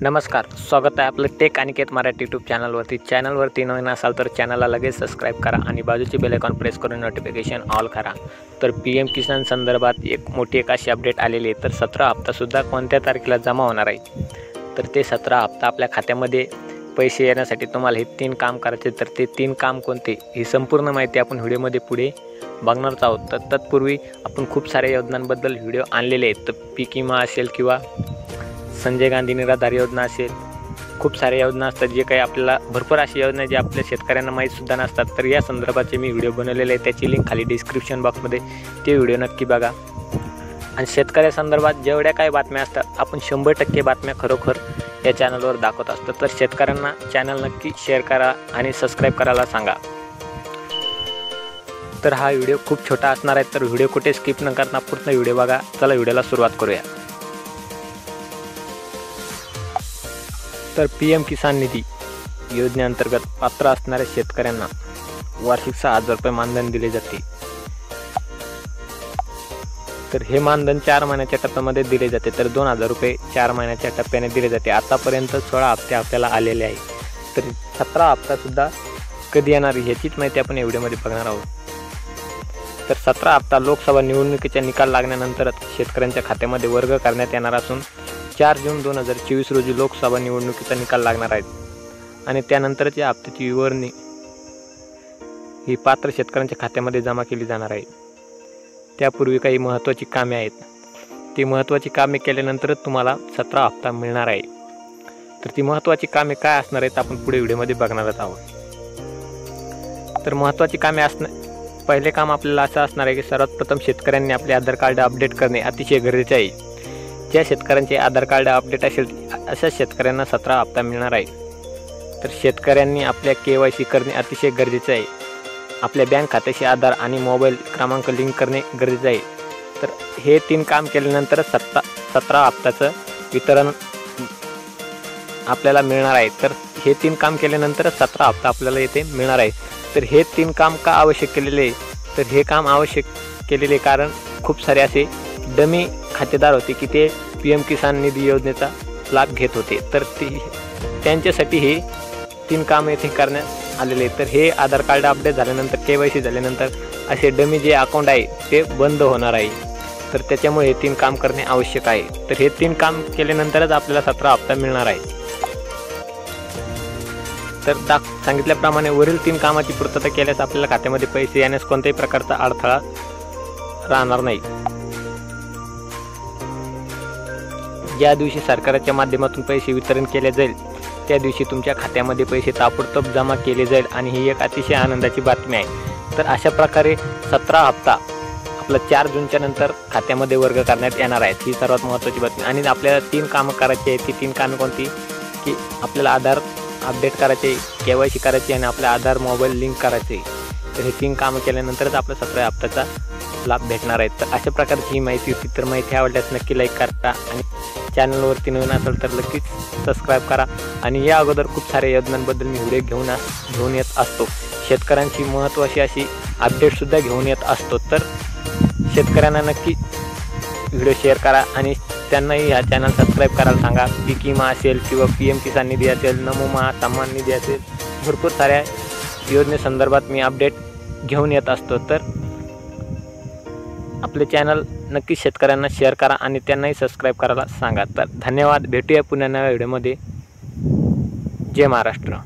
नमस्कार, स्वागत आहे आपलं टेक अनिकेत मराठी यूट्यूब चॅनलवरती नवीन असाल तर चॅनलला लगेच सबस्क्राईब करा आणि बाजूची बेल आयकॉन प्रेस करून नोटिफिकेशन ऑल करा। तर PM किसान संदर्भात एक मोठी अशी अपडेट आलेली आहे। तर 17 हप्तासुद्धा कोणत्या तारखेला जमा होणार आहे, तर ते 17 हप्ता आपल्या खात्यामध्ये पैसे येण्यासाठी तुम्हाला हे 3 काम करायचे। तर ते 3 काम कोणते ही संपूर्ण माहिती आपण व्हिडिओमध्ये पुढे बघणारच आहोत। तर तत्पूर्वी आपण खूप साऱ्या योजनांबद्दल व्हिडिओ आणलेले आहेत। तर पीक विमा असेल किंवा संजय गांधी निराधार योजना असेल, खूप साऱ्या योजना असतात जे काही आपल्याला भरपूर अशी योजना जे आपल्या शेतकऱ्यांना माहीतसुद्धा नसतात। तर या संदर्भाचे मी व्हिडिओ बनवलेले आहे, त्याची लिंक खाली डिस्क्रिप्शन बॉक्समध्ये, ते व्हिडिओ नक्की बघा। आणि शेतकऱ्यासंदर्भात जेवढ्या काही बातम्या असतात आपण 100% बातम्या खरोखर या चॅनलवर दाखवत असतो। तर शेतकऱ्यांना चॅनल नक्की शेअर करा आणि सबस्क्राईब करायला सांगा। तर हा व्हिडिओ खूप छोटा असणार आहे, तर व्हिडिओ कुठे स्किप न करता पूर्ण व्हिडिओ बघा। चला व्हिडिओला सुरुवात करूया। तर PM किसान निधी योजनेअंतर्गत पात्र असणाऱ्या शेतकऱ्यांना वार्षिक 6,000 रुपये मानधन दिले जाते। तर हे मानधन 4 महिन्याच्या टप्प्यामध्ये दिले जाते। तर 2,000 रुपये 4 महिन्याच्या टप्प्याने दिले जाते। आतापर्यंत 16 हप्ते आपल्याला आलेले आहे। तर 17 हप्तासुद्धा कधी येणार ह्याचीच माहिती आपण या व्हिडिओमध्ये बघणार आहोत। तर 17 हप्ता लोकसभा निवडणुकीचा निकाल लागल्यानंतरच शेतकऱ्यांच्या खात्यामध्ये वर्ग करण्यात येणार असून 4 जून 2024 रोजी लोकसभा निवडणुकीचा निकाल लागणार आहे आणि त्यानंतरच या हप्त्याची विवरणी ही पात्र शेतकऱ्यांच्या खात्यामध्ये जमा केली जाणार आहे। त्यापूर्वी काही महत्त्वाची कामे आहेत, ती महत्त्वाची कामे केल्यानंतरच तुम्हाला 17 हप्ता मिळणार आहे। तर ती महत्त्वाची कामे काय असणार आहेत आपण पुढे व्हिडिओमध्ये बघणारच आहोत। तर महत्त्वाची कामे पहिले काम आपल्याला असं असणार आहे की सर्वात प्रथम शेतकऱ्यांनी आपले आधार कार्ड अपडेट करणे अतिशय गरजेचे आहे। ज्या शेतकऱ्यांचे आधार कार्ड अपडेट असेल अशा शेतकऱ्यांना 17 हप्ता मिळणार आहे। तर शेतकऱ्यांनी आपल्या KYC करणे अतिशय गरजेचे आहे। आपल्या बँक खात्याशी आधार आणि मोबाईल क्रमांक लिंक करणे गरजेचे आहे। तर हे 3 काम केल्यानंतरच 17 हप्त्याचं वितरण आपल्याला मिळणार आहे। तर हे 3 काम केल्यानंतरच 17 हप्ता आपल्याला येथे मिळणार आहे। तर हे 3 काम का आवश्यक केलेले आहे, तर हे काम आवश्यक केलेले कारण खूप सारे असे डमी खातेदार होते की ते PM किसान निधी योजनेचा लाभ घेत होते। तर त्यांच्यासाठी हे 3 काम येथे करण्यात आलेले। तर हे आधार कार्ड अपडेट झाल्यानंतर KYC झाल्यानंतर असे डमी जे अकाउंट आहे ते बंद होणार आहे। तर त्याच्यामुळे हे 3 काम करणे आवश्यक आहे। तर हे 3 काम केल्यानंतरच आपल्याला 17 हप्ता मिळणार आहे। तर सांगितल्याप्रमाणे वरील 3 कामाची पूर्तता केल्यास आपल्याला खात्यामध्ये पैसे येण्यास कोणत्याही प्रकारचा अडथळा राहणार नाही। ज्या दिवशी सरकारच्या माध्यमातून पैसे वितरण केले जाईल त्या दिवशी तुमच्या खात्यामध्ये पैसे ताबडतोब जमा केले जाईल आणि ही एक अतिशय आनंदाची बातमी आहे। तर अशा प्रकारे 17 हप्ता आपला 4 जूनच्या नंतर खात्यामध्ये वर्ग करण्यात येणार आहेत, ही सर्वात महत्त्वाची बातमी। आणि आपल्याला 3 कामं करायची आहेत। ती 3 कामे कोणती की आपल्याला आधार अपडेट करायचे, KYC करायचे आणि आपला आधार मोबाईल लिंक करायचे। तर हे 3 कामं केल्यानंतरच आपला 17 हप्त्याचा लाभ भेटणार आहे। तर अशा प्रकारची ही माहिती होती। तर माहिती आवडल्यास नक्की लाईक करा आणि चॅनलवरती नवीन असेल तर नक्कीच सबस्क्राईब करा। आणि या अगोदर खूप साऱ्या योजनांबद्दल मी व्हिडिओ घेऊन येत असतो, शेतकऱ्यांची महत्त्वाची अशी अपडेटसुद्धा घेऊन येत असतो। तर शेतकऱ्यांना नक्की व्हिडिओ शेअर करा आणि त्यांनाही ह्या चॅनल सबस्क्राईब करायला सांगा। पीक विमा असेल किंवा PM किसान निधी असेल, नमो महा सन्मान निधी असेल, भरपूर साऱ्या योजनेसंदर्भात मी अपडेट घेऊन येत असतो। तर आपले चॅनल नक्की शेतकऱ्यांना शेअर करा आणि त्यांनाही सबस्क्राईब करायला सांगा। तर धन्यवाद, भेटूया पुन्हा नव्या व्हिडिओमध्ये। जय महाराष्ट्र।